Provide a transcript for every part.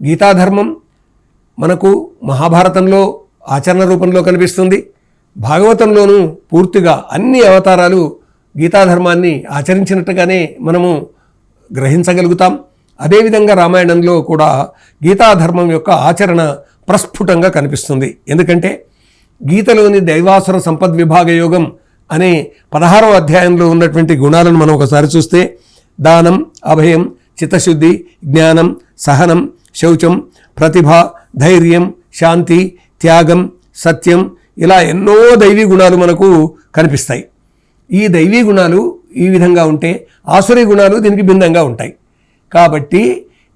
గీతాధర్మం మనకు మహాభారతంలో ఆచరణ రూపంలో కనిపిస్తుంది. భాగవతంలోనూ పూర్తిగా అన్ని అవతారాలు గీతాధర్మాన్ని ఆచరించినట్టుగానే మనము గ్రహించగలుగుతాం. అదేవిధంగా రామాయణంలో కూడా గీతాధర్మం యొక్క ఆచరణ ప్రస్ఫుటంగా కనిపిస్తుంది. ఎందుకంటే గీతలోని దైవాసుర సంపద్విభాగ యోగం అనే 16వ అధ్యాయంలో ఉన్నటువంటి గుణాలను మనం ఒకసారి చూస్తే దానం, అభయం, చిత్తశుద్ధి, జ్ఞానం, సహనం, శౌచం, ప్రతిభ, ధైర్యం, శాంతి, త్యాగం, సత్యం, ఇలా ఎన్నో దైవీ గుణాలు మనకు కనిపిస్తాయి. ఈ దైవీ గుణాలు ఈ విధంగా ఉంటే ఆసురీ గుణాలు దీనికి భిన్నంగా ఉంటాయి. కాబట్టి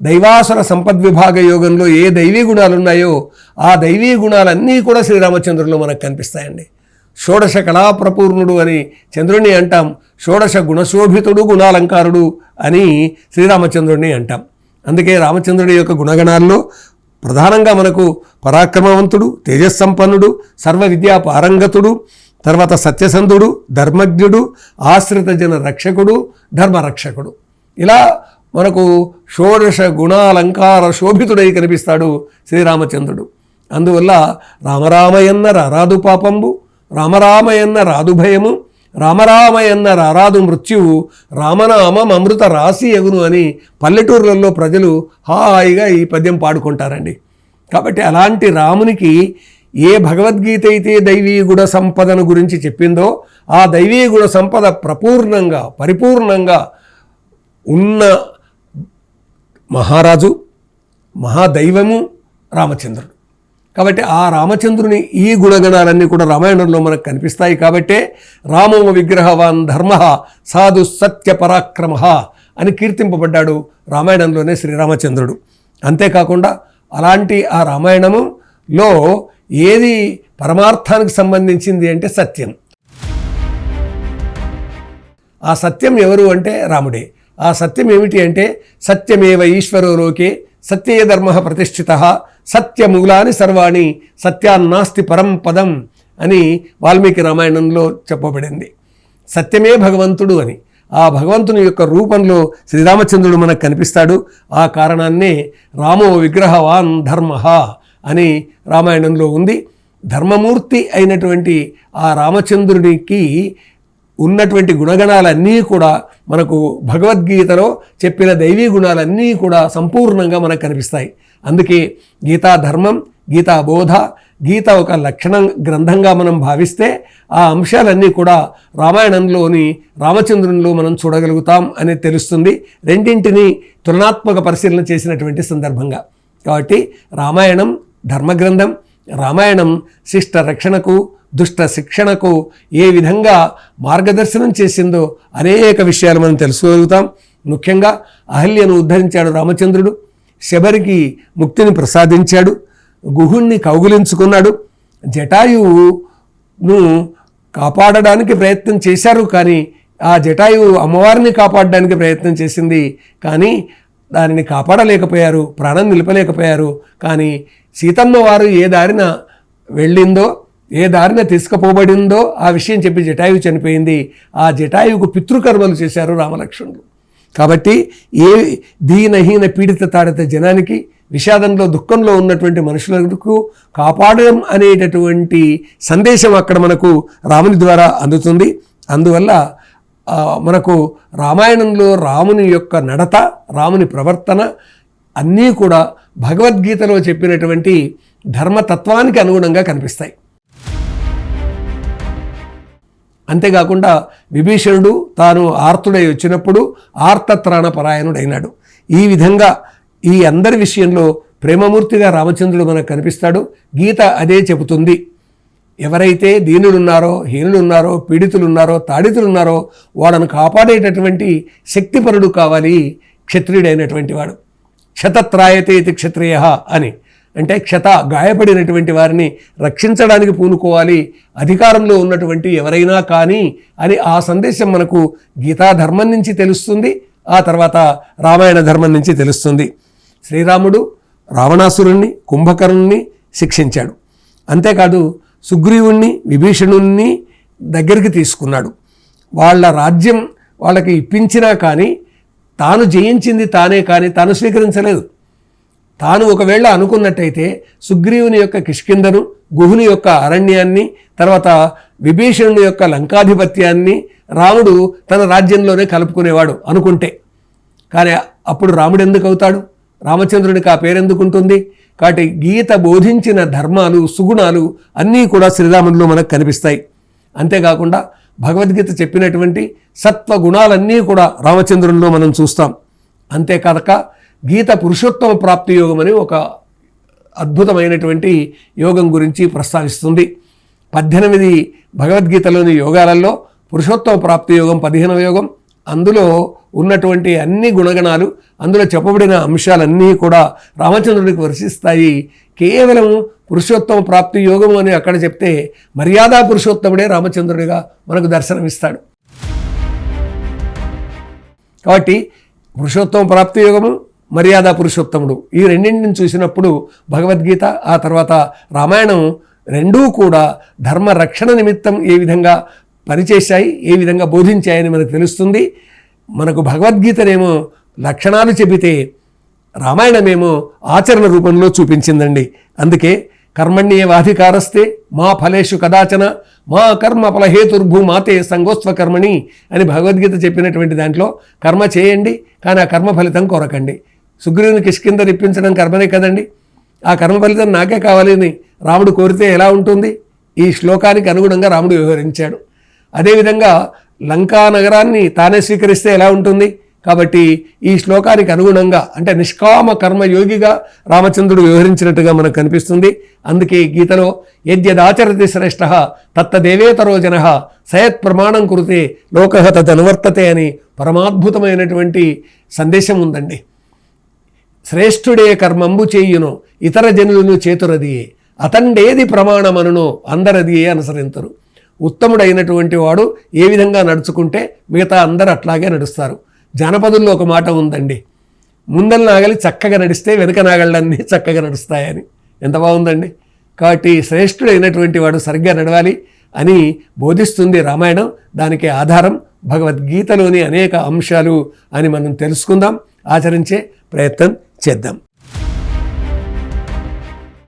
దైవాసుర సంపద్విభాగ యోగంలో ఏ దైవీ గుణాలు ఉన్నాయో ఆ దైవీ గుణాలన్నీ కూడా శ్రీరామచంద్రుల్లో మనకు కనిపిస్తాయండి. షోడశ కళాప్రపూర్ణుడు అని చంద్రుడిని అంటాం, షోడశ గుణశోభితుడు గుణాలంకారుడు అని శ్రీరామచంద్రుడిని అంటాం. అందుకే రామచంద్రుడి యొక్క గుణగణాల్లో ప్రధానంగా మనకు పరాక్రమవంతుడు, తేజస్సంపన్నుడు, సర్వ విద్యా పారంగతుడు, తర్వాత సత్యసంధుడు, ధర్మజ్ఞుడు, ఆశ్రిత జన రక్షకుడు, ధర్మరక్షకుడు, ఇలా మనకు షోడశ గుణాలంకార శోభితుడై కనిపిస్తాడు శ్రీరామచంద్రుడు. అందువల్ల రామరామయన్న రారాదు పాపంబు, రామరామయన్న రాదు భయము, రామరామయన్న రారాదు మృత్యువు, రామనామం అమృత రాశి ఎగును అని పల్లెటూర్లలో ప్రజలు హాయిగా ఈ పద్యం పాడుకుంటారండి. కాబట్టి అలాంటి రామునికి ఏ భగవద్గీత అయితే దైవీ గుణ సంపదను గురించి చెప్పిందో ఆ దైవీ గుణ సంపద ప్రపూర్ణంగా పరిపూర్ణంగా ఉన్న మహారాజు, మహాదైవము రామచంద్రుడు. కాబట్టి ఆ రామచంద్రుని ఈ గుణగణాలన్నీ కూడా రామాయణంలో మనకు కనిపిస్తాయి. కాబట్టే రామో విగ్రహవాన్ ధర్మ సాధు సత్య పరాక్రమ అని కీర్తింపబడ్డాడు రామాయణంలోనే శ్రీరామచంద్రుడు. అంతేకాకుండా అలాంటి ఆ రామాయణములో ఏది పరమార్థానికి సంబంధించింది అంటే సత్యం. ఆ సత్యం ఎవరు అంటే రాముడే. ఆ సత్యం ఏమిటి అంటే సత్యమేవ ఈశ్వరో లోకే సత్యే ధర్మ ప్రతిష్ఠిత సత్యమూలాని సర్వాణి సత్యాన్నాస్తి పరం పదం అని వాల్మీకి రామాయణంలో చెప్పబడింది. సత్యమే భగవంతుడు అని ఆ భగవంతుని యొక్క రూపంలో శ్రీరామచంద్రుడు మనకు కనిపిస్తాడు. ఆ కారణాన్నే రామో విగ్రహవాన్ ధర్మ అని రామాయణంలో ఉంది. ధర్మమూర్తి అయినటువంటి ఆ రామచంద్రునికి ఉన్నటువంటి గుణగణాలన్నీ కూడా మనకు భగవద్గీతలో చెప్పిన దైవీ గుణాలన్నీ కూడా సంపూర్ణంగా మనకు కనిపిస్తాయి. అందుకే గీతా ధర్మం, గీతా బోధ, గీత ఒక లక్షణ గ్రంథంగా మనం భావిస్తే ఆ అంశాలన్నీ కూడా రామాయణంలోని రామచంద్రునిలో మనం చూడగలుగుతాం అనేది తెలుస్తుంది, రెండింటినీ తులనాత్మక పరిశీలన చేసినటువంటి సందర్భంగా. కాబట్టి రామాయణం ధర్మగ్రంథం, రామాయణం శిష్ట రక్షణకు దుష్ట శిక్షణకు ఏ విధంగా మార్గదర్శనం చేసిందో అనేక విషయాలు మనం తెలుసుకోగలుగుతాం. ముఖ్యంగా అహల్యను ఉద్ధరించాడు రామచంద్రుడు, శబరికి ముక్తిని ప్రసాదించాడు, గుహుణ్ణి కౌగులించుకున్నాడు, జటాయువును కాపాడడానికి ప్రయత్నం చేశారు. కానీ ఆ జటాయువు అమ్మవారిని కాపాడడానికి ప్రయత్నం చేసింది, కానీ దానిని కాపాడలేకపోయారు, ప్రాణం నిలపలేకపోయారు. కానీ సీతమ్మ వారు ఏ దారిన వెళ్ళిందో, ఏ దారిన తీసుకుపోబడిందో ఆ విషయం చెప్పి జటాయువు చనిపోయింది. ఆ జటాయువుకు పితృకర్మలు చేశారు రామలక్ష్మణులు. కాబట్టి ఏ దీనహీన పీడిత తాడిత జనానికి, విషాదంలో దుఃఖంలో ఉన్నటువంటి మనుషులకు కాపాడడం అనేటటువంటి సందేశం అక్కడ మనకు రాముని ద్వారా అందుతుంది. అందువల్ల మనకు రామాయణంలో రాముని యొక్క నడత, రాముని ప్రవర్తన అన్నీ కూడా భగవద్గీతలో చెప్పినటువంటి ధర్మతత్వానికి అనుగుణంగా కనిపిస్తాయి. అంతేకాకుండా విభీషణుడు తాను ఆర్తుడై వచ్చినప్పుడు ఆర్తత్రాణ పరాయణుడైనాడు. ఈ విధంగా ఈ అందరి విషయంలో ప్రేమమూర్తిగా రామచంద్రుడు మనకు కనిపిస్తాడు. గీత అదే చెబుతుంది. ఎవరైతే దీనులున్నారో, హీనులున్నారో, పీడితులున్నారో, తాడితులున్నారో వాళ్ళను కాపాడేటటువంటి శక్తిపరుడు కావాలి క్షత్రియుడైనటువంటి వాడు. క్షతత్రాయతే ఇది క్షత్రియ అని అంటే గాయపడినటువంటి వారిని రక్షించడానికి పూనుకోవాలి అధికారంలో ఉన్నటువంటి ఎవరైనా కానీ అని ఆ సందేశం మనకు గీతా ధర్మం నుంచి తెలుస్తుంది. ఆ తర్వాత రామాయణ ధర్మం నుంచి తెలుస్తుంది. శ్రీరాముడు రావణాసురుణ్ణి, కుంభకర్ణుని శిక్షించాడు. అంతేకాదు సుగ్రీవుణ్ణి, విభీషణుణ్ణి దగ్గరికి తీసుకున్నాడు. వాళ్ళ రాజ్యం వాళ్ళకి ఇప్పించినా కానీ తాను జయించింది తానే కానీ తాను స్వీకరించలేదు. తాను ఒకవేళ అనుకున్నట్టయితే సుగ్రీవుని యొక్క కిష్కింధను, గుహుని యొక్క అరణ్యాన్ని, తర్వాత విభీషణుని యొక్క లంకాధిపత్యాన్ని రాముడు తన రాజ్యంలోనే కలుపుకునేవాడు అనుకుంటే. కానీ అప్పుడు రాముడు ఎందుకు అవుతాడు? రామచంద్రునికి ఆ పేరెందుకు ఉంటుంది? కాబట్టి గీత బోధించిన ధర్మాలు, సుగుణాలు అన్నీ కూడా శ్రీరామునిలో మనకు కనిపిస్తాయి. అంతేకాకుండా భగవద్గీత చెప్పినటువంటి సత్వగుణాలన్నీ కూడా రామచంద్రునిలో మనం చూస్తాం. అంతేకాక గీత పురుషోత్తమ ప్రాప్తి యోగం అని ఒక అద్భుతమైనటువంటి యోగం గురించి ప్రస్తావిస్తుంది. 18 భగవద్గీతలోని యోగాలలో పురుషోత్తమ ప్రాప్తి యోగం 15వ యోగం. అందులో ఉన్నటువంటి అన్ని గుణగణాలు, అందులో చెప్పబడిన అంశాలన్నీ కూడా రామచంద్రుడికి వర్షిస్తాయి. కేవలం పురుషోత్తమ ప్రాప్తి యోగం అని అక్కడ చెప్తే మర్యాదా పురుషోత్తముడే రామచంద్రుడిగా మనకు దర్శనమిస్తాడు. కాబట్టి పురుషోత్తమ ప్రాప్తి యోగము, మర్యాదా పురుషోత్తముడు, ఈ రెండింటిని చూసినప్పుడు భగవద్గీత ఆ తర్వాత రామాయణం రెండూ కూడా ధర్మ రక్షణ నిమిత్తం ఏ విధంగా పనిచేశాయి, ఏ విధంగా బోధించాయని మనకు తెలుస్తుంది. మనకు భగవద్గీతనేమో లక్షణాలు చెబితే రామాయణమేమో ఆచరణ రూపంలో చూపించిందండి. అందుకే కర్మణ్యేవాధికారస్తే మా ఫలేషు కదాచన మా కర్మ ఫలహేతుర్భూమాతే సంగోస్వ కర్మణి అని భగవద్గీత చెప్పినటువంటి దాంట్లో కర్మ చేయండి, కానీ ఆ కర్మ ఫలితం కోరకండి. సుగ్రీవుని కిష్కింధ ఇప్పించడం కర్మనే కదండి. ఆ కర్మ ఫలితం నాకే కావాలని రాముడు కోరితే ఎలా ఉంటుంది? ఈ శ్లోకానికి అనుగుణంగా రాముడు వ్యవహరించాడు. అదేవిధంగా లంకా నగరాన్ని తానే స్వీకరిస్తే ఎలా ఉంటుంది? కాబట్టి ఈ శ్లోకానికి అనుగుణంగా అంటే నిష్కామ కర్మయోగిగా రామచంద్రుడు వ్యవహరించినట్టుగా మనకు కనిపిస్తుంది. అందుకే గీతలో యద్యదాచరతి శ్రేష్ఠ తత్తదేవేతరో జనః సయత్ ప్రమాణం కురుతే లోకః తదనువర్తతే అని పరమాద్భుతమైనటువంటి సందేశం ఉందండి. శ్రేష్ఠుడే కర్మంబు చేయును ఇతర జనులను చేతురదియే అతండేది ప్రమాణమనునో అందరదియే అనుసరింతరు. ఉత్తముడైనటువంటి వాడు ఏ విధంగా నడుచుకుంటే మిగతా అందరూ అట్లాగే నడుస్తారు. జానపదుల్లో ఒక మాట ఉందండి, ముందల నాగలి చక్కగా నడిస్తే వెనుక నాగళ్ళన్నీ చక్కగా నడుస్తాయని. ఎంత బాగుందండి. కాబట్టి శ్రేష్ఠుడైనటువంటి వాడు సరిగ్గా నడవాలి అని బోధిస్తుంది రామాయణం. దానికి ఆధారం భగవద్గీతలోని అనేక అంశాలు అని మనం తెలుసుకుందాం, ఆచరించే ప్రయత్నం చేద్దాం.